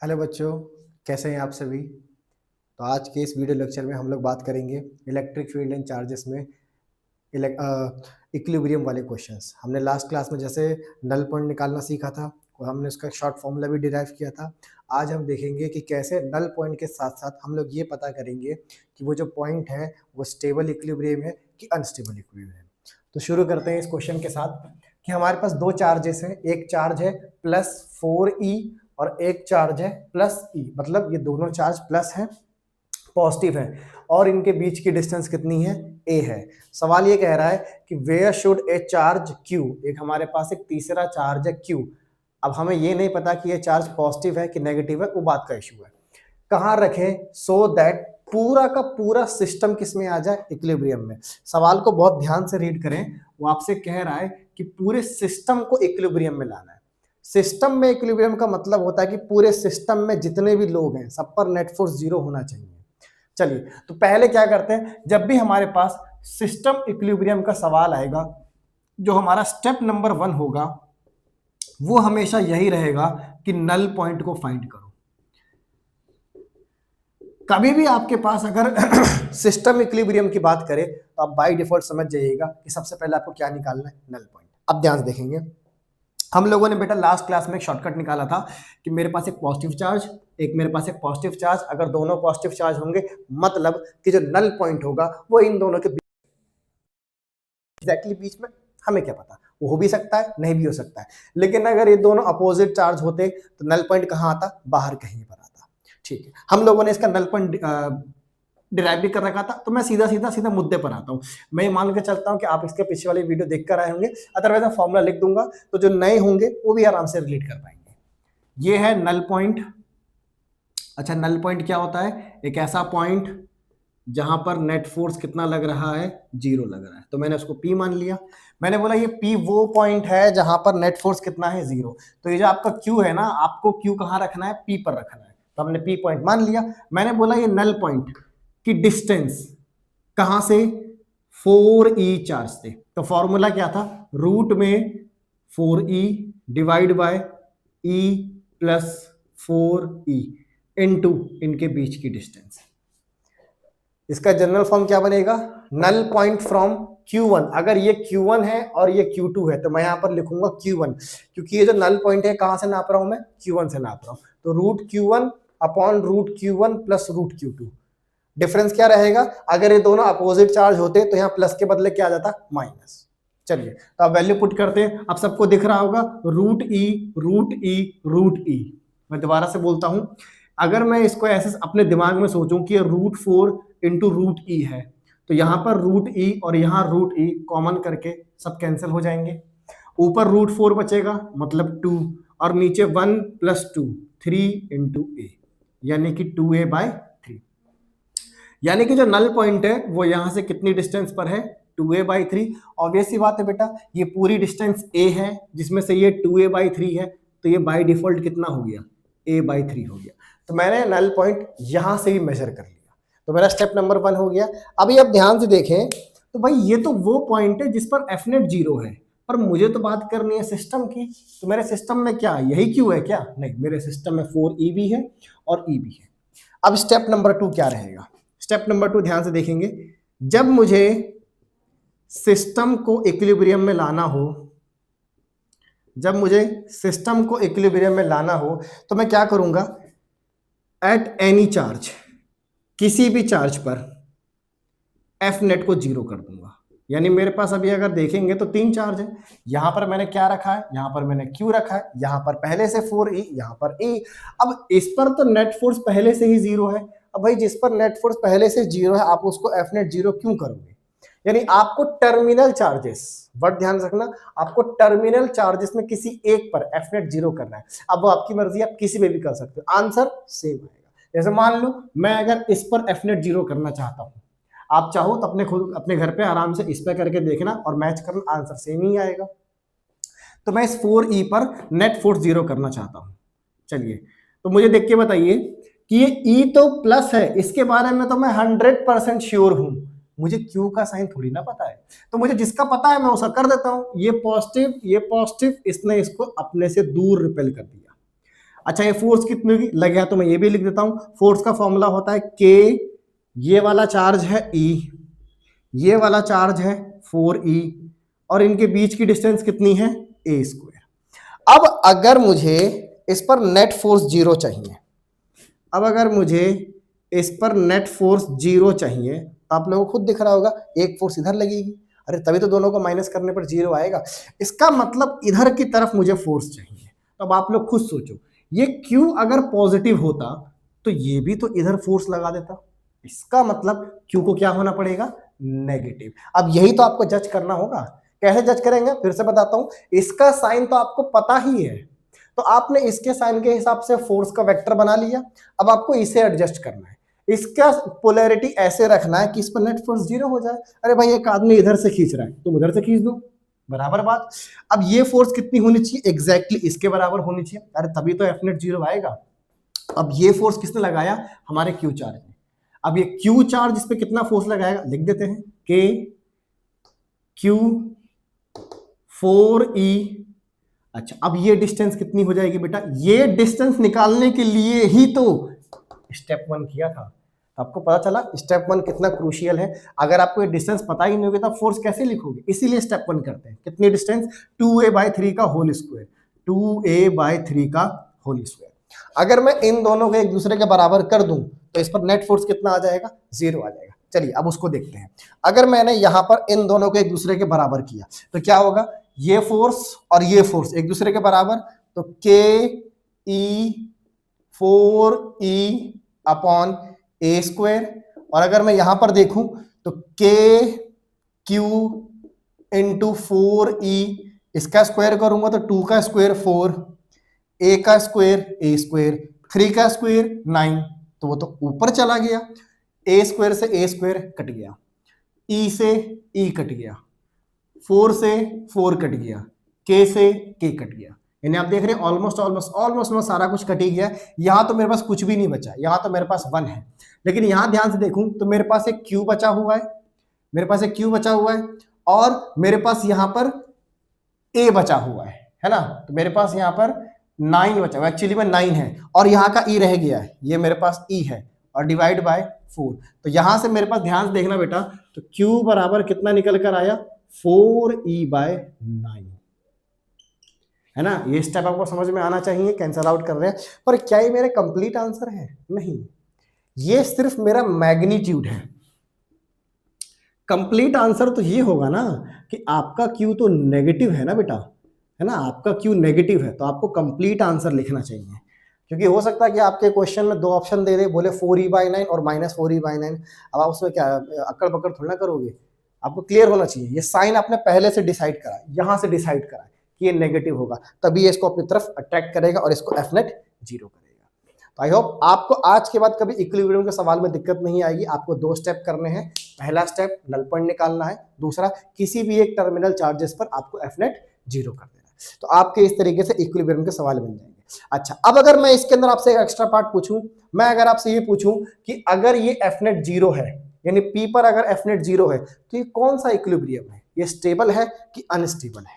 Hello बच्चों, कैसे हैं आप सभी। तो आज के इस वीडियो लेक्चर में हम लोग बात करेंगे इलेक्ट्रिक फील्ड एंड चार्जेस में इक्विलिब्रियम वाले क्वेश्चंस। हमने लास्ट क्लास में जैसे नल पॉइंट निकालना सीखा था और हमने उसका शॉर्ट फॉर्मूला भी डिराइव किया था। आज हम देखेंगे कि कैसे नल पॉइंट के साथ साथ हम लोग ये पता करेंगे कि वो जो पॉइंट है वो स्टेबल इक्विलिब्रियम है कि अनस्टेबल इक्विलिब्रियम है। तो शुरू करते हैं इस क्वेश्चन के साथ कि हमारे पास दो चार्जेस हैं। एक चार्ज है +4e और एक चार्ज है +e, मतलब ये दोनों चार्ज प्लस है, पॉजिटिव है और इनके बीच की डिस्टेंस कितनी है, a है। सवाल ये कह रहा है कि where should a charge q, एक हमारे पास एक तीसरा चार्ज है q। अब हमें ये नहीं पता कि ये चार्ज पॉजिटिव है कि नेगेटिव है, वो बात का इशू है। कहाँ रखें सो दैट पूरा का पूरा सिस्टम किस में आ जाए, इक्विलिब्रियम में। सवाल को बहुत ध्यान से रीड करें, वो आपसे कह रहा है कि पूरे सिस्टम को इक्विलिब्रियम में लाना है। सिस्टम में इक्विलिब्रियम का मतलब होता है कि पूरे सिस्टम में जितने भी लोग हैं सब पर नेट फोर्स 0 होना चाहिए। चलिए, तो पहले क्या करते हैं, जब भी हमारे पास सिस्टम इक्विलिब्रियम का सवाल आएगा, जो हमारा स्टेप नंबर 1 होगा वो हमेशा यही रहेगा कि नल पॉइंट को फाइंड करो। कभी भी आपके पास अगर सिस्टम इक्विलिब्रियम की बात करें तो आप बाय डिफॉल्ट समझ जाइएगा कि सबसे पहले आपको क्या निकालना है, नल पॉइंट। अब ध्यान से देखेंगे, हम लोगों ने बेटा लास्ट क्लास में एक शॉर्टकट निकाला था कि मेरे पास एक पॉजिटिव चार्ज, एक मेरे पास एक पॉजिटिव चार्ज, अगर दोनों पॉजिटिव चार्ज होंगे मतलब कि जो नल पॉइंट होगा वो इन दोनों के एग्जैक्टली बीच में। हमें क्या पता, वो हो भी सकता है नहीं भी हो सकता है, लेकिन अगर ये दोनों अपोजिट चार्ज होते तो नल पॉइंट कहाँ आता, बाहर कहीं पर आता। ठीक है, हम लोगों ने इसका नल पॉइंट डिराइव भी कर रखा था। तो मैं सीधा मुद्दे पर आता हूँ। मैं ये मान के चलता हूँ कि आप इसके पीछे वाली वीडियो देख कर आए होंगे, अदरवाइज मैं फॉर्मूला लिख दूंगा तो जो नए होंगे वो भी आराम से रिलेट कर पाएंगे। ये है नल पॉइंट। अच्छा, नल पॉइंट क्या होता है, एक ऐसा पॉइंट जहां पर नेट फोर्स कितना लग रहा है, 0 लग रहा है। तो मैंने उसको P मान लिया। मैंने बोला ये P वो पॉइंट है जहां पर नेट फोर्स कितना है, 0। तो ये जो आपका Q है ना, आपको Q कहां रखना है, P पर रखना है। तो हमने P पॉइंट मान लिया। मैंने बोला ये नल पॉइंट की डिस्टेंस कहां से, 4e चार्ज से। तो फॉर्मूला क्या था, रूट में 4e divide by e plus 4e into इनके बीच की डिस्टेंस। इसका जनरल फॉर्म क्या बनेगा, नल पॉइंट फ्रॉम Q1। अगर ये Q1 है और ये Q2 है तो मैं यहां पर लिखूंगा Q1, क्योंकि ये जो नल पॉइंट है कहां से नाप रहा हूं मैं, Q1 से नाप रहा हूं। तो root Q1 upon root Q1 plus root Q2। Difference क्या रहेगा, अगर ये दोनों अपोजिट चार्ज होते तो यहाँ प्लस के बदले क्या आ जाता, माइनस। चलिए, तो अब वैल्यू पुट करते हैं। अब सबको दिख रहा होगा रूट ई रूट ई रूट ई। मैं दोबारा से बोलता हूं, अगर मैं इसको ऐसे अपने दिमाग में सोचूं कि ये √4 इंटू रूट ई है, तो यहां पर रूट ई और यहां रूट ई कॉमन करके सब कैंसिल हो जाएंगे। ऊपर √4 बचेगा मतलब 2, और नीचे 1 + 2 3 इंटू ए, यानी कि 2a/3। यानी कि जो नल पॉइंट है वो यहां से कितनी डिस्टेंस पर है, 2a/3। ऑब्वियस सी बात है बेटा, ये पूरी डिस्टेंस a है जिसमें से ये 2a/3 है, तो ये बाय डिफॉल्ट कितना हो गया, a/3 हो गया। तो मैंने नल पॉइंट यहां से ही मेजर कर लिया। तो मेरा स्टेप नंबर 1 हो गया। अभी आप ध्यान से देखें तो भाई ये तो वो पॉइंट है जिस पर एफ नेट 0 है, पर मुझे तो बात करनी है सिस्टम की। तो मेरे सिस्टम में क्या यही क्यू है क्या, नहीं, मेरे सिस्टम में 4e भी है और e भी है। अब स्टेप नंबर 2 क्या रहेगा, स्टेप नंबर 2 ध्यान से देखेंगे, जब मुझे सिस्टम को इक्विलिब्रियम में लाना हो, जब मुझे सिस्टम को इक्विलिब्रियम में लाना हो तो मैं क्या करूंगा, एट एनी चार्ज, किसी भी चार्ज पर एफ नेट को 0 कर दूंगा। यानी मेरे पास अभी अगर देखेंगे तो 3 चार्ज है। यहां पर मैंने क्या रखा है, यहां पर मैंने Q रखा है, यहां पर पहले से 4e, यहां पर e। अब इस पर तो नेट फोर्स पहले से ही 0 है। अब भाई जिस पर नेट फोर्स पहले से 0 है आप उसको एफ नेट 0 क्यों करोगे, यानी आपको टर्मिनल चार्जेस, वर्ड ध्यान रखना, आपको टर्मिनल चार्जेस में किसी एक पर एफ नेट 0 करना है। अब वो आपकी मर्जी, आप किसी में भी कर सकते हो, आंसर सेम आएगा। जैसे मान लो मैं अगर इस पर एफ नेट 0 करना चाहता हूं, आप चाहो तो अपने खुद अपने घर पे आराम से इस पे करके देखना और मैच करना, आंसर सेम ही आएगा। तो मैं इस 4e पर नेट फोर्स 0 करना चाहता हूं। चलिए, तो मुझे देख के बताइए कि ये e तो प्लस है, इसके बारे में तो मैं 100% श्योर हूं, मुझे q का साइन थोड़ी ना पता है। तो मुझे जिसका पता है मैं उसका कर देता हूं। ये पॉजिटिव, इसने इसको अपने से दूर रिपेल कर दिया। अच्छा ये फोर्स कितनी होगी लग गया, तो मैं ये भी लिख देता हूं। फोर्स का फॉर्मूला होता है के, ये वाला चार्ज है E, ये वाला चार्ज है 4E, और इनके बीच की डिस्टेंस कितनी है a²। अब अगर मुझे इस पर नेट फोर्स जीरो चाहिए, अब अगर मुझे इस पर नेट फोर्स जीरो चाहिए, तो आप लोगों को खुद दिख रहा होगा एक फोर्स इधर लगेगी, अरे तभी तो दोनों को माइनस करने पर जीरो आएगा। इसका मतलब इधर की तरफ मुझे फोर्स चाहिए। तो अब आप लोग खुद सोचो, ये Q अगर पॉजिटिव होता तो ये भी तो इधर फोर्स लगा देता, इसका मतलब Q को क्या होना पड़ेगा, नेगेटिव। अब यही तो आपको जज करना होगा। कैसे जज करेंगे, फिर से बताता हूं। इसका साइन तो आपको पता ही है, तो आपने इसके साइन के हिसाब से फोर्स का वेक्टर बना लिया। अब आपको इसे एडजस्ट करना है, इसका पोलैरिटी ऐसे रखना है कि इस पर नेट फोर्स जीरो हो जाए। अरे भाई एक आदमी इधर से खींच रहा है, तुम उधर से खींच दो, बराबर बात। अब ये फोर्स कितनी होनी चाहिए, एग्जैक्टली इसके बराबर होनी चाहिए, अरे तभी तो एफ नेट जीरो आएगा। अब ये फोर्स किसने लगाया, हमारे क्यू चार्ज ने। अब ये क्यू चार्ज इस पे कितना फोर्स लगाएगा, लिख देते हैं के क्यू 4E। अच्छा अब ये डिस्टेंस कितनी हो जाएगी बेटा, ये डिस्टेंस निकालने के लिए ही तो स्टेप 1 किया था। आपको पता चला स्टेप 1 कितना क्रूशियल है। अगर आपको ये डिस्टेंस पता ही नहीं होगी तो फोर्स कैसे लिखोगे, इसीलिए स्टेप 1 करते हैं। कितनी डिस्टेंस, 2a/3 का होल स्क्वायर, 2a/3 का होल स्क्वायर। अगर मैं इन दोनों को एक दूसरे के बराबर कर दूं तो इस पर नेट फोर्स कितना आ जाएगा, जीरो आ जाएगा। चलिए अब उसको देखते हैं। अगर मैंने यहां पर इन दोनों को एक दूसरे के बराबर किया तो क्या होगा, ये फोर्स और ये फोर्स एक दूसरे के बराबर, तो ke 4E अपॉन a²। और अगर मैं यहां पर देखूं तो के क्यू इंटू 4E, इसका स्क्वायर करूंगा तो 2 का स्क्वायर 4, a का स्क्वायर a², 3 का स्क्वायर 9, तो वो तो ऊपर चला गया। a² से a² कट गया, e से e कट गया, 4 से 4 कट गया, k से k कट गया। यानी आप देख रहे हैं ऑलमोस्ट सारा कुछ कट ही गया। यहां तो मेरे पास कुछ भी नहीं बचा, यहां तो मेरे पास 1 है। लेकिन यहां ध्यान से देखूं तो मेरे पास एक q बचा हुआ है, मेरे पास एक q बचा हुआ है, और मेरे पास यहां पर a बचा हुआ है ना। तो मेरे पास यहां पर 9 बचा हुआ, एक्चुअली में 9 है, और यहाँ का e रह गया है, ये मेरे पास e है, और डिवाइड बाय 4। तो यहां से मेरे पास ध्यान से देखना बेटा, तो q बराबर कितना निकल कर आया, 4E/9, है ना। ये स्टेप आपको समझ में आना चाहिए। कैंसल आउट कर रहे हैं, पर क्या ये मेरे कंप्लीट आंसर है, नहीं, ये सिर्फ मेरा मैग्नीट्यूड है। कंप्लीट आंसर तो ये होगा ना कि आपका Q तो नेगेटिव है ना बेटा, है ना, आपका Q नेगेटिव है, तो आपको कंप्लीट आंसर लिखना चाहिए। क्योंकि हो सकता है कि आपके क्वेश्चन में 2 ऑप्शन दे दे, बोले 4E/9 और -4E/9। अब आप उसमें क्या अक्कड़ बक्कड़ थोड़ा ना करोगे, आपको क्लियर होना चाहिए। ये साइन आपने पहले से डिसाइड करा, यहां से डिसाइड करा कि ये नेगेटिव होगा, तभी ये इसको अपनी तरफ अट्रैक्ट करेगा और इसको एफ नेट जीरो करेगा। तो आई होप आपको आज के बाद कभी इक्विलिब्रियम के सवाल में दिक्कत नहीं आएगी। आपको 2 स्टेप करने हैं। पहला स्टेप नल पॉइंट निकालना है, दूसरा किसी भी एक टर्मिनल चार्जेस पर आपको एफ नेट जीरो कर देना है। तो आपके इस तरीके से इक्विलिब्रियम के सवाल बन जाएंगे। अच्छा अब अगर मैं इसके अंदर आपसे एक एक्स्ट्रा पार्ट पूछूं, मैं अगर आपसे ये पूछूं कि अगर ये एफ नेट जीरो है, यानी पी पर अगर एफ नेट जीरो है, तो ये कौन सा इक्विलिब्रियम है, ये स्टेबल है कि अनस्टेबल है।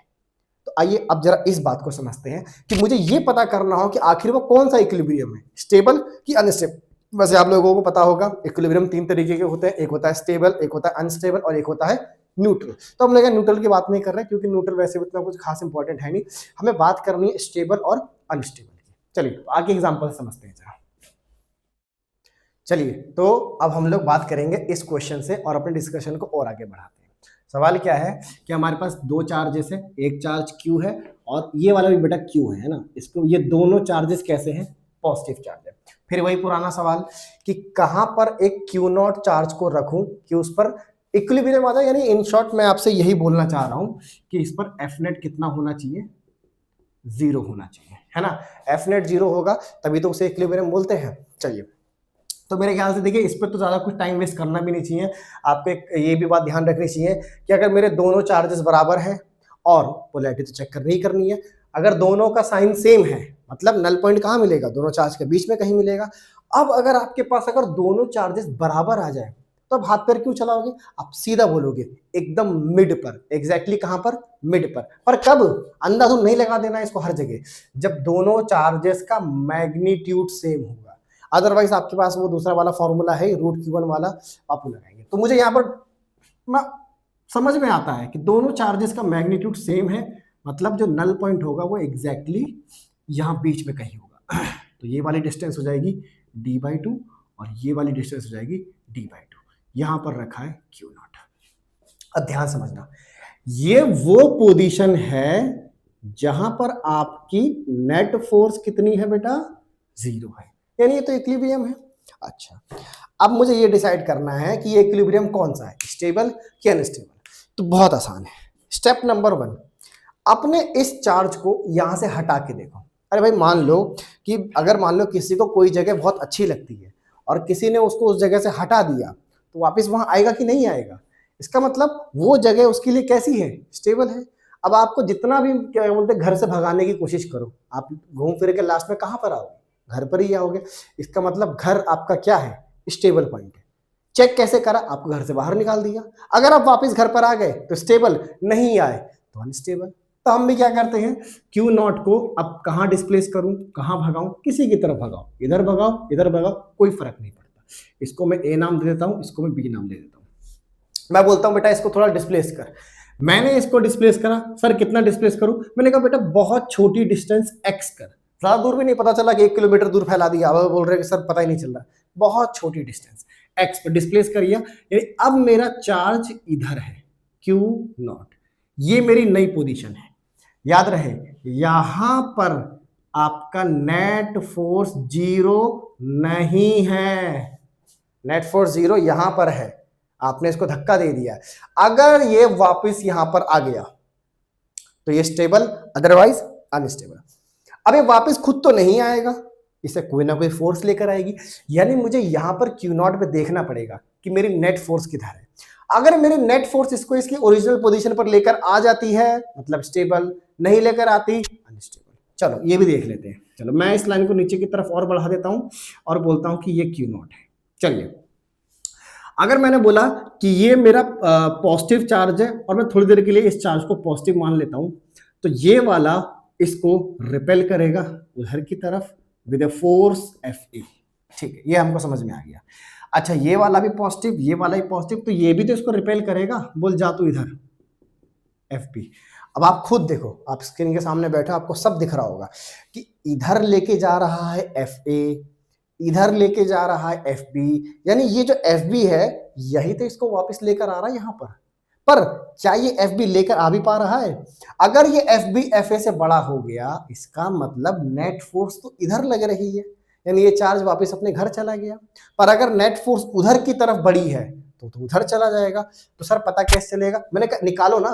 तो आइए अब जरा इस बात को समझते हैं कि मुझे ये पता करना हो कि आखिर वो कौन सा इक्विलिब्रियम है, स्टेबल कि अनस्टेबल। वैसे आप लोगों को पता होगा इक्विलिब्रियम 3 तरीके के होते हैं, एक होता है स्टेबल, एक होता है अनस्टेबल, और एक होता है न्यूट्रल। तो हम लोग न्यूट्रल की बात नहीं कर रहे क्योंकि न्यूट्रल वैसे उतना कुछ खास इंपॉर्टेंट है नहीं, हमें बात करनी है स्टेबल और अनस्टेबल की। चलिए आगे एग्जाम्पल समझते हैं जरा। चलिए तो अब हम लोग बात करेंगे इस क्वेश्चन से और अपने डिस्कशन को और आगे बढ़ाते हैं। सवाल क्या है कि हमारे पास 2 चार्जेस है, एक चार्ज Q है और ये वाला भी बेटा Q है ना। इसको ये दोनों चार्जेस कैसे हैं, पॉजिटिव चार्ज है। फिर वही पुराना सवाल कि कहां पर एक Q0 चार्ज को रखूं कि उस पर इक्विलिब्रियम आ जाए। यानी इन शॉर्ट मैं आपसे यही बोलना चाह रहा हूं कि इस पर एफ नेट कितना होना चाहिए, 0 होना चाहिए, है ना। एफ नेट 0 होगा तभी तो उसे इक्विलिब्रियम बोलते हैं। चलिए तो मेरे ख्याल से देखिए इस पर तो ज़्यादा कुछ टाइम वेस्ट करना भी नहीं चाहिए। आपको एक ये भी बात ध्यान रखनी चाहिए कि अगर मेरे दोनों चार्जेस बराबर हैं, और पोलैरिटी तो चेक करनी ही करनी है, अगर दोनों का साइन सेम है मतलब नल पॉइंट कहाँ मिलेगा, दोनों चार्ज के बीच में कहीं मिलेगा। अब अगर आपके पास अगर दोनों चार्जेस बराबर आ जाए तो अब हाथ पैर क्यों चलाओगे, आप सीधा बोलोगे एकदम मिड पर, एग्जैक्टली कहां पर, मिड पर कब, अंधाधुंध नहीं लगा देना इसको हर जगह, जब दोनों चार्जेस का मैग्नीट्यूड सेम होगा, अदरवाइज आपके पास वो दूसरा वाला फॉर्मूला है √Q1 वाला, आप लगाएंगे। तो मुझे यहाँ पर समझ में आता है कि दोनों चार्जेस का मैग्नीट्यूड सेम है, मतलब जो नल पॉइंट होगा वो एग्जैक्टली यहाँ बीच में कहीं होगा। तो ये वाली डिस्टेंस हो जाएगी d/2 और ये वाली डिस्टेंस हो जाएगी d/2, यहां पर रखा है Q0। अब ध्यान समझना, ये वो पोजीशन है जहां पर आपकी नेट फोर्स कितनी है बेटा, 0 है, यानी ये तो इक्विलिब्रियम है। अच्छा, अब मुझे ये डिसाइड करना है कि ये इक्विलिब्रियम कौन सा है, स्टेबल कि अनस्टेबल। तो बहुत आसान है, स्टेप नंबर 1, अपने इस चार्ज को यहां से हटा के देखो। अरे भाई मान लो कि अगर मान लो किसी को कोई जगह बहुत अच्छी लगती है और किसी ने उसको उस जगह से हटा दिया, तो वापस वहां आएगा कि नहीं आएगा, इसका मतलब वो जगह उसके लिए कैसी है, स्टेबल है। अब आपको जितना भी क्या बोलते घर से भगाने की कोशिश करो, आप घूम फिर के लास्ट में कहां पर आओगे, घर पर ही आओगे। इसका मतलब घर आपका क्या है, स्टेबल पॉइंट है। चेक कैसे करा, आपको घर से बाहर निकाल दिया, अगर आप वापस घर पर आ गए तो स्टेबल, नहीं आए तो अनस्टेबल। तो हम भी क्या करते हैं, Q0 को अब कहां डिस्प्लेस करूं, कहां भगाऊं, किसी की तरफ भगाओ, इधर भगाओ इधर भगाओ, कोई फर्क नहीं पड़ता। इसको मैं A नाम दे देता हूं, इसको मैं B नाम दे देता हूं। मैं बोलता हूं बेटा इसको थोड़ा डिस्प्लेस कर, मैंने इसको डिस्प्लेस करा, सर कितना डिस्प्लेस करूं, मैंने कहा बेटा बहुत छोटी डिस्टेंस x कर, ज्यादा दूर भी नहीं, पता चला कि 1 किलोमीटर दूर फैला दिया, अब बोल रहे कि सर पता ही नहीं चल रहा, बहुत छोटी डिस्टेंस x पर डिस्प्लेस करिए, यानी अब मेरा चार्ज इधर है Q0, ये मेरी नई पोजीशन है। याद रहे यहां पर आपका नेट फोर्स 0 नहीं है, नेट फोर्स 0 यहां पर है, आपने इसको धक्का दे दिया। अगर ये वापस यहां पर आ गया तो ये स्टेबल, अदरवाइज अनस्टेबल। अब ये वापस खुद तो नहीं आएगा, इसे कोई ना कोई फोर्स लेकर आएगी, यानी मुझे यहां पर Q0 पे देखना पड़ेगा कि मेरी नेट फोर्स किधर है। अगर मेरी नेट फोर्स इसको इसकी ओरिजिनल पोजीशन पर लेकर आ जाती है मतलब स्टेबल, नहीं लेकर आती अनस्टेबल। चलो ये भी देख लेते हैं। चलो मैं इस लाइन को नीचे की तरफ और बढ़ा देता हूं और बोलता हूं कि ये Q0 है। चलिए, अगर मैंने बोला कि ये मेरा पॉजिटिव चार्ज है और मैं थोड़ी देर के लिए इस चार्ज को पॉजिटिव मान लेता हूं, तो ये वाला इसको रिपेल करेगा उधर की तरफ विद ए फोर्स Fe। ठीक है, ये हमको समझ में आ गया। अच्छा, ये वाला भी पॉजिटिव, ये वाला भी पॉजिटिव, तो ये भी तो इसको रिपेल करेगा, बोल जा तू इधर Fp। अब आप खुद देखो, आप स्क्रीन के सामने बैठे, आपको सब दिख रहा होगा कि इधर लेके जा रहा है Fa, इधर लेके जा रहा है Fb, यानी ये जो Fb है यही तो इसको वापस लेकर आ रहा है यहां पर क्या ये Fb लेकर आ भी पा रहा है? अगर ये Fb Fa से बड़ा हो गया, इसका मतलब नेट फोर्स तो इधर लग रही है, यानी ये चार्ज वापस अपने घर चला गया। पर अगर नेट फोर्स उधर की तरफ बड़ी है तो उधर चला जाएगा। तो सर पता कैसे चलेगा? मैंने कहा निकालो ना,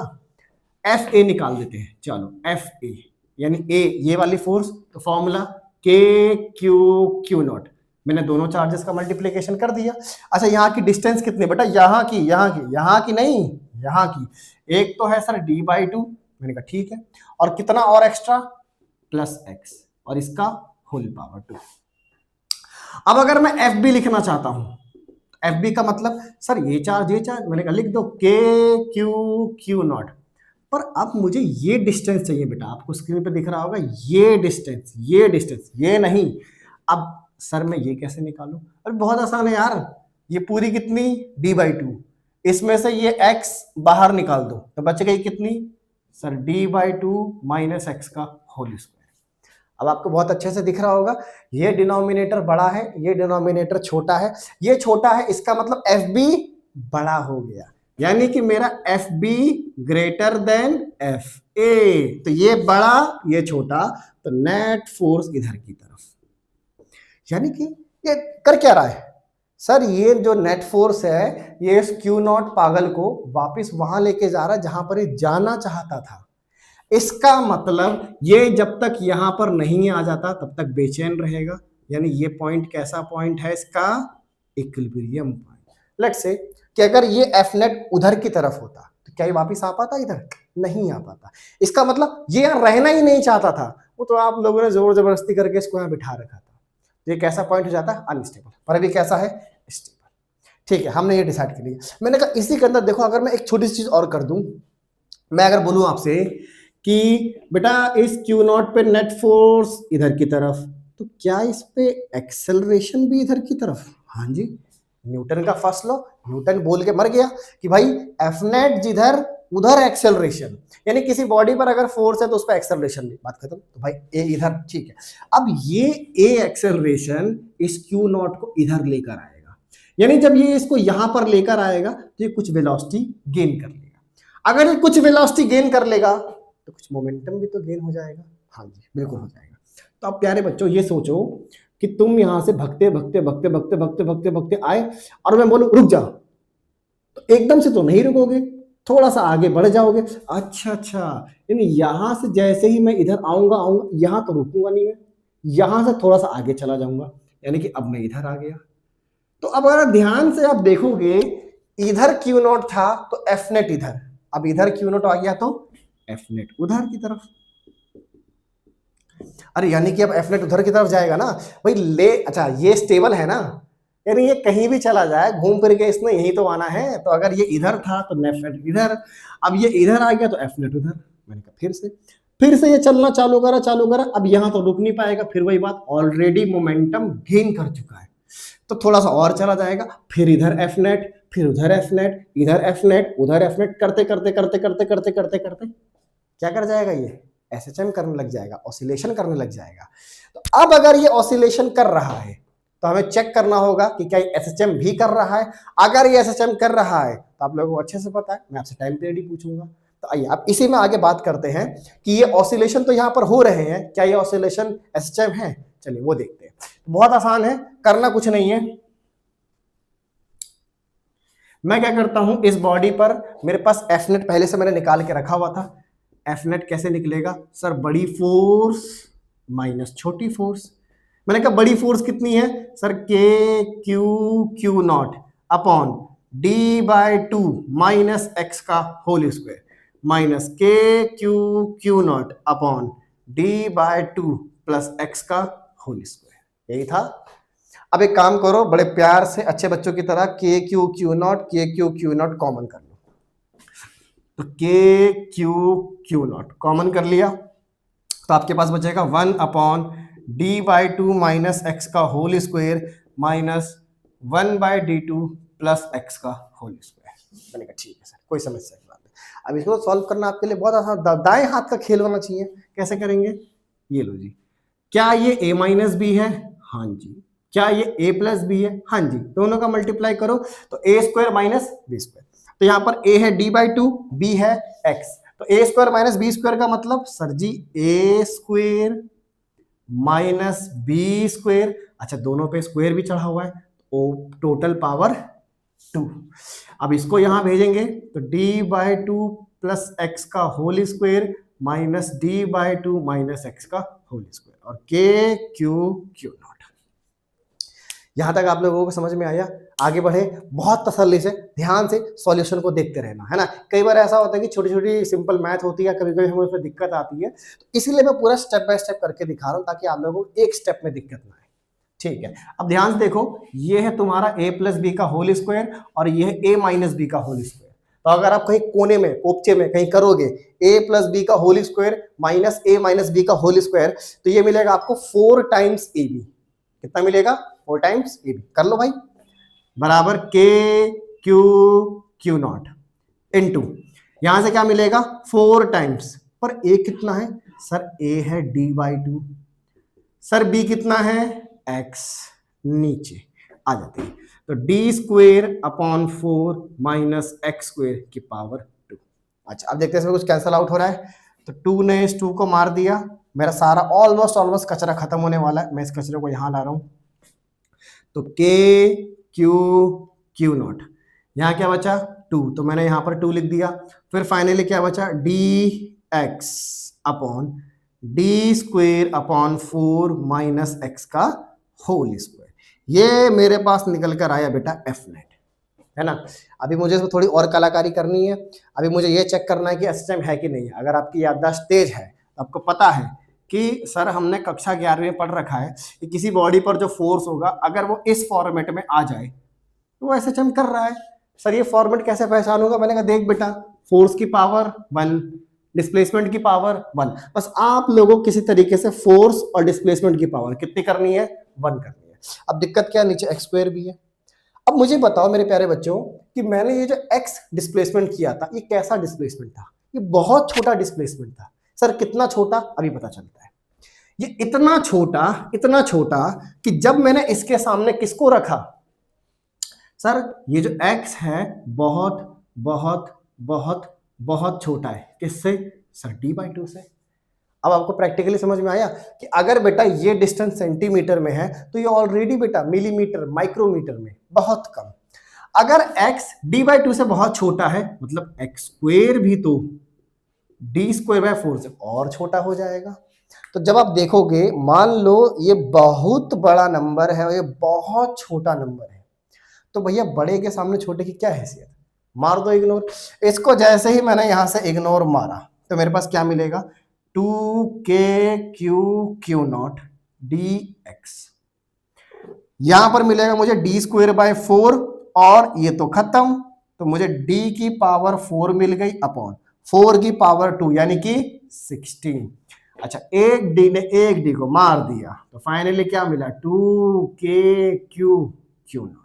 Fa निकाल देते हैं। चलो Fa यानी A ये वाली फोर्स, तो फॉर्मूला KQ0, मैंने दोनों चार्जेस का मल्टीप्लिकेशन कर दिया। अच्छा, यहाँ की डिस्टेंस कितनी बेटा, यहाँ की नहीं, यहाँ की एक तो है सर d/2, मैंने कहा ठीक है, और कितना और एक्स्ट्रा +x और इसका होल पावर 2। अब अगर मैं Fb लिखना चाहता हूं, Fb का मतलब सर ये चार्ज, मैंने कहा लिख दो KQ0। पर अब मुझे ये डिस्टेंस चाहिए बेटा, आपको स्क्रीन पे दिख रहा होगा ये डिस्टेंस, ये नहीं। अब सर मैं ये कैसे निकालूं? अरे बहुत आसान है यार, ये पूरी कितनी d/2, इसमें से ये x बाहर निकाल दो तो बच गई कितनी सर d/2 - x का होल स्क्वायर। अब आपको बहुत अच्छे से दिख रहा होगा, ये डिनोमिनेटर बड़ा है, ये डिनोमिनेटर छोटा है, ये छोटा है, इसका मतलब Fb बड़ा हो गया, यानी कि मेरा Fb ग्रेटर देन Fa। तो ये बड़ा ये छोटा, तो नेट फोर्स इधर की तरफ, यानी कि ये कर क्या रहा है सर, ये जो नेट फोर्स है ये इस Q0 पागल को वापस वहां लेके जा रहा है जहां पर ये जाना चाहता था। इसका मतलब ये जब तक यहां पर नहीं आ जाता तब तक बेचैन रहेगा, यानी ये पॉइंट कैसा पॉइंट है इसका? Equilibrium point. लेट्स से कि अगर ये Fnet उधर की तरफ होता तो क्या ये वापस आ पाता? इधर नहीं आ पाता। इसका मतलब ये यहाँ रहना ही नहीं चाहता था, वो तो आप लोगों ने जोर जबरदस्ती करके इसको यहाँ बिठा रखा था। तो ये कैसा पॉइंट हो जाता है? अनस्टेबल। पर अभी कैसा है? स्टेबल। ठीक है, हमने ये डिसाइड कर लिया। मैंने कहा इसी के अंदर देखो, अगर मैं एक छोटी सी चीज और कर दूं, मैं अगर बोलूं आपसे कि बेटा इस क्यू नॉट पे नेट फोर्स इधर की तरफ, तो क्या इस पे एक्सेलरेशन भी इधर की तरफ? हाँ जी, न्यूटन का फर्स्ट लॉ, न्यूटन बोल के मर गया कि भाई एफ नेट जिधर उधर एक्सेलरेशन, यानी किसी बॉडी पर अगर फोर्स है तो उस पर एक्सेलरेशन भी, बात खत्म। तो भाई ए इधर, ठीक है। अब ये ए एक्सेलरेशन इस क्यू नॉट को इधर लेकर आएगा, यानी जब ये इसको यहां पर लेकर आएगा तो ये कुछ वेलोसिटी गेन कर लेगा। अगर ये कुछ वेलोसिटी गेन कर लेगा तो कुछ मोमेंटम भी तो गेन हो जाएगा। हाँ जी, बिल्कुल हो जाएगा। तो अब प्यारे बच्चों ये सोचो कि तुम यहां से भगते भगते भगते भगते भगते भगते भगते आए और मैं बोलूं रुक जाओ, तो एकदम से तो नहीं रुकोगे, थोड़ा सा आगे बढ़ जाओगे। अच्छा अच्छा, यानी यहां से जैसे ही मैं इधर आऊंगा यहां तो रुकूंगा नहीं मैं, यहां से थोड़ा सा आगे चला जाऊंगा, यानी कि अब मैं इधर आ गया। तो अब अगर ध्यान से आप देखोगे, इधर क्यू नॉट था तो एफ नेट इधर, अब इधर क्यू नॉट आ गया तो एफ नेट उधर की तरफ। अरे यानी कि अब एफ नेट उधर की तरफ जाएगा ना भाई, ले अच्छा ये स्टेबल है ना, यानी ये कहीं भी चला जाए घूम फिर के इसने यही तो आना है। तो अगर ये इधर था तो एफ नेट इधर, अब ये इधर आ गया तो एफ नेट उधर। मैंने कहा फिर से ये चलना चालू करा, अब यहां तो रुक नहीं पाएगा, फिर वही बात, ऑलरेडी मोमेंटम गेन कर चुका है, तो थोड़ा सा और चला जाएगा, फिर इधर एफ नेट, फिर उधर एफ नेट, इधर एफ नेट, उधर एफ नेट, करते करते करते करते करते करते करते क्या कर जाएगा, ये एसएचएम करने लग जाएगा, ऑसिलेशन करने लग जाएगा। तो अब अगर ये ऑसिलेशन कर रहा है तो हमें चेक करना होगा कि क्या ये एसएचएम भी कर रहा है। अगर ये एसएचएम कर रहा है तो आप लोगों को अच्छे से पता है, मैं आपसे टाइम पीरियड ही पूछूंगा। तो आइए अब इसी में आगे बात करते हैं कि ये ऑसिलेशन तो यहां पर हो रहे हैं, क्या ये ऑसिलेशन एसएचएम है? चलिए वो देखते हैं। बहुत आसान है, करना कुछ नहीं है। मैं क्या करता हूं, इस बॉडी पर मेरे पास एफ नेट पहले से मैंने निकाल के रखा हुआ था। एफ नेट कैसे निकलेगा सर? बड़ी फोर्स माइनस छोटी फोर्स। मैंने कहा बड़ी फोर्स कितनी है sir? K q naught upon d by 2 minus x का whole square minus K q naught upon d by 2 plus x का होल स्क्वायर, यही था। अब एक काम करो, बड़े प्यार से अच्छे बच्चों की तरह के क्यू नॉट कॉमन कर लो। तो के क्यू नॉट कॉमन कर लिया तो आपके पास बचेगा 1 upon D by 2 minus x का whole square minus 1 by D 2 plus x का होल स्क्वायर। मैंने कहा ठीक है सर, कोई समस्या की बात नहीं। अब इसको सॉल्व करना आपके लिए बहुत आसान, दाएं हाथ का खेल होना चाहिए। कैसे करेंगे? ये लो जी, क्या ये a माइनस बी है? हाँ जी। क्या ये a प्लस बी है? हाँ जी। दोनों का मल्टीप्लाई करो तो a square minus b square. तो यहाँ पर a है d बाई 2, b है x, तो a square minus b square का मतलब sir ji a square minus b square. अच्छा, दोनों पे स्क्वायर भी चढ़ा हुआ है, तो टोटल पावर 2। अब इसको यहां भेजेंगे तो d बाई 2 प्लस एक्स का whole square minus d by 2 minus x का होल स्क्वायर और के क्यू नॉट। यहां तक आप लोगों को समझ में आया? आगे बढ़े, बहुत तसल्ली से ध्यान से सॉल्यूशन को देखते रहना, है ना। कई बार ऐसा होता है कि छोटी छोटी सिंपल मैथ होती है, कभी कभी हमें उसमें दिक्कत आती है, तो इसीलिए मैं पूरा स्टेप बाय स्टेप करके दिखा रहा हूं ताकि आप लोगों को एक स्टेप में दिक्कत ना आए। ठीक है, अब ध्यान से देखो, ये है तुम्हारा a प्लस बी का होल स्क्वायर और ये है a माइनस बी का होल स्क्वायर। तो अगर आप कहीं कोने में कोपचे में कहीं करोगे a प्लस बी का whole square minus a minus b का होल स्क्वायर, तो ये मिलेगा आपको 4 टाइम्स ए बी। कितना मिलेगा? 4 टाइम्स ए बी। कर लो भाई, बराबर के क्यू नॉट इनटू यहां से क्या मिलेगा? 4 टाइम्स, पर a कितना है सर? a है d बाई 2, सर b कितना है? x, नीचे आ जाते हैं तो D square upon 4 minus x square की पावर 2। अच्छा, अब देखते हैं इसमें कुछ कैंसल आउट हो रहा है, तो 2 ने इस 2 को मार दिया, मेरा सारा ऑलमोस्ट कचरा खत्म होने वाला है। मैं इस कचरे को यहां ला रहा हूं, तो के क्यू नॉट, यहां क्या बचा? 2, तो मैंने यहां पर 2 लिख दिया। फिर फाइनली क्या बचा? D x upon D square upon 4 minus x का होल स्क्वायर। ये मेरे पास निकल कर आया बेटा एफ नेट, है ना। अभी मुझे इसमें थोड़ी और कलाकारी करनी है। अभी मुझे ये चेक करना है कि एसएचएम है कि नहीं। अगर आपकी याददाश्त तेज है तो आपको पता है कि सर हमने कक्षा 11वीं में पढ़ रखा है कि किसी बॉडी पर जो फोर्स होगा अगर वो इस फॉर्मेट में आ जाए वो SHM कर रहा है। सर ये फॉर्मेट कैसे पहचानूंगा? मैंने कहा देख बेटा, फोर्स की पावर 1, डिस्प्लेसमेंट की पावर 1, बस आप लोगों को किसी तरीके से फोर्स और डिस्प्लेसमेंट की पावर कितनी करनी है? 1 करनी है। अब दिक्कत क्या है, नीचे x स्क्वायर भी है। अब मुझे बताओ मेरे प्यारे बच्चों कि मैंने ये जो x डिस्प्लेसमेंट किया था, ये कैसा डिस्प्लेसमेंट था? ये बहुत छोटा डिस्प्लेसमेंट था। सर कितना छोटा? अभी पता चलता है। ये इतना छोटा कि जब मैंने इसके सामने किसको रखा? सर ये जो x है बहुत बहुत बहुत बहुत छोटा है। किससे? सर d/2 से। अब आपको प्रैक्टिकली समझ में आया कि अगर बेटा ये डिस्टेंस सेंटीमीटर में है तो ये ऑलरेडी बेटा मिलीमीटर, माइक्रोमीटर में बहुत कम। अगर x d/2 से बहुत छोटा है मतलब x स्क्वायर भी तो d²/4 से और छोटा हो जाएगा। तो जब आप देखोगे, मान लो ये बहुत बड़ा नंबर है और ये बहुत छोटा नंबर है, तो भैया बड़े के सामने छोटे की क्या हैसियत? मार दो इग्नोर। इसको जैसे ही मैंने यहां से इग्नोर मारा तो मेरे पास क्या मिलेगा? 2kq/0 dx। यहां पर मिलेगा मुझे d²/4 और ये तो खत्म, तो मुझे d की पावर 4 मिल गई अपॉन 4 की पावर 2 यानी कि 16। अच्छा, एक d को मार दिया तो फाइनली क्या मिला? 2kq/0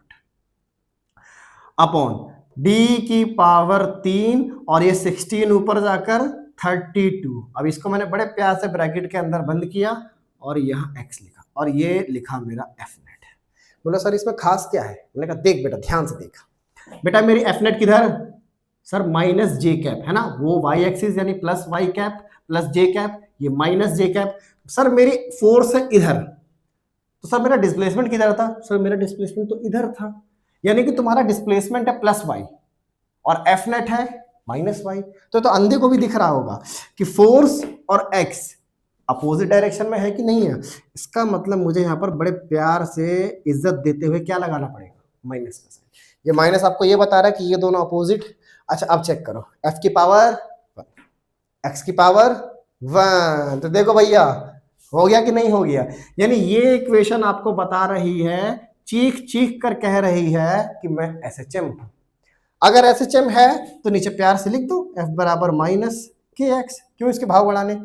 अपॉन d की पावर 3 और ये 16 ऊपर जाकर 32। अब इसको मैंने बड़े प्यार से ब्रैकेट के अंदर बंद किया और यहाँ x लिखा और ये लिखा मेरा Fnet। बोला सर इसमें खास क्या है? मैंने कहा देख बेटा, ध्यान से देख बेटा, मेरी Fnet किधर? सर माइनस j कैप है ना, वो y एक्सिस यानी plus y cap plus j cap, ये माइनस j कैप। सर मेरी फोर्स है इधर, तो सर मेरा डिस्प्लेसमेंट किधर था? सर मेरा डिस्प्लेसमेंट तो इधर था, यानी कि तुम्हारा डिस्प्लेसमेंट है प्लस y और Fnet है माइनस y। तो अंधे को भी दिख रहा होगा कि फोर्स और x अपोजिट डायरेक्शन में है कि नहीं है। इसका मतलब मुझे यहाँ पर बड़े प्यार से इज्जत देते हुए क्या लगाना पड़ेगा? माइनस का साइन। ये माइनस आपको ये बता रहा है कि ये दोनों अपोजिट। अच्छा अब चेक करो, f की पावर 1, x की पावर 1, तो देखो भैया हो गया कि नहीं हो गया? यानी ये इक्वेशन आपको बता रही है, चीख चीख कर कह रही है कि मैं SHM हूं। अगर SHM है तो नीचे प्यार से लिख दो f बराबर माइनस kx। क्यों? इसके भाव बढ़ाने।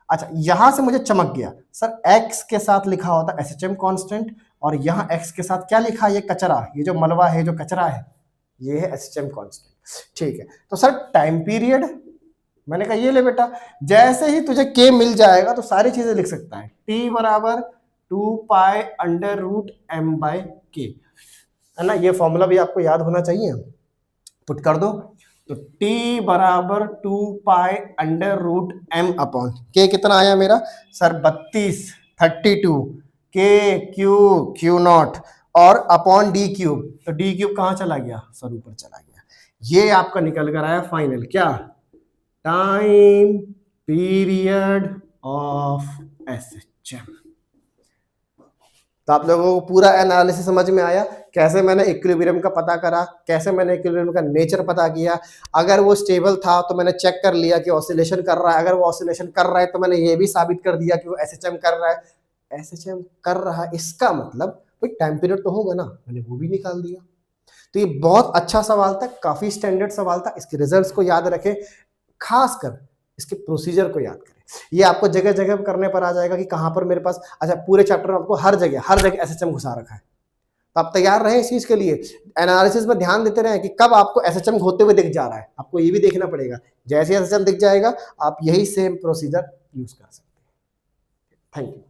अच्छा यहां से मुझे चमक गया, सर x के साथ लिखा होता SHM कांस्टेंट और यहाँ x के साथ क्या लिखा? ये कचरा, ये जो मलबा है, जो कचरा है, ये है SHM कांस्टेंट। ठीक है, तो सर टाइम पीरियड, मैंने कहा ये ले बेटा, जैसे ही तुझे k मिल जाएगा तो सारी चीजें लिख सकता है। t बराबर 2π√m/k है ना, ये फॉर्मूला भी आपको याद होना चाहिए। पुट कर दो तो t बराबर 2π√m/k कितना आया मेरा? सर 32 kq/0 और अपॉन d³ तो d³ कहां चला गया? सर ऊपर चला गया। ये आपका निकल कर आया फाइनल क्या? Time period of SHM। तो आप लोगों को पूरा एनालिसिस समझ में आया, कैसे मैंने इक्विलिब्रियम का पता करा, कैसे मैंने इक्विलिब्रियम का नेचर पता किया। अगर वो स्टेबल था तो मैंने चेक कर लिया कि ऑसिलेशन कर रहा है, अगर वो ऑसिलेशन कर रहा है तो मैंने ये भी साबित कर दिया कि वो SHM कर रहा है। SHM कर रहा है इसका मतलब कोई टाइम पीरियड तो होगा ना, मैंने वो भी निकाल दिया। तो ये बहुत अच्छा सवाल था, काफी स्टैंडर्ड सवाल था। इसके रिजल्ट्स को याद रखें, खासकर इसके प्रोसीजर को याद करें। ये आपको जगह जगह करने पर आ जाएगा कि कहां पर मेरे पास, अच्छा पूरे चैप्टर में आपको हर जगह SHM घुसा रखा है। तो आप तैयार रहें इस चीज के लिए, एनालिसिस में ध्यान देते रहें कि कब आपको SHM होते हुए दिख जा रहा है। आपको ये भी देखना पड़ेगा, जैसे SHM दिख जाएगा आप यही सेम प्रोसीजर यूज कर सकते हैं। Thank you.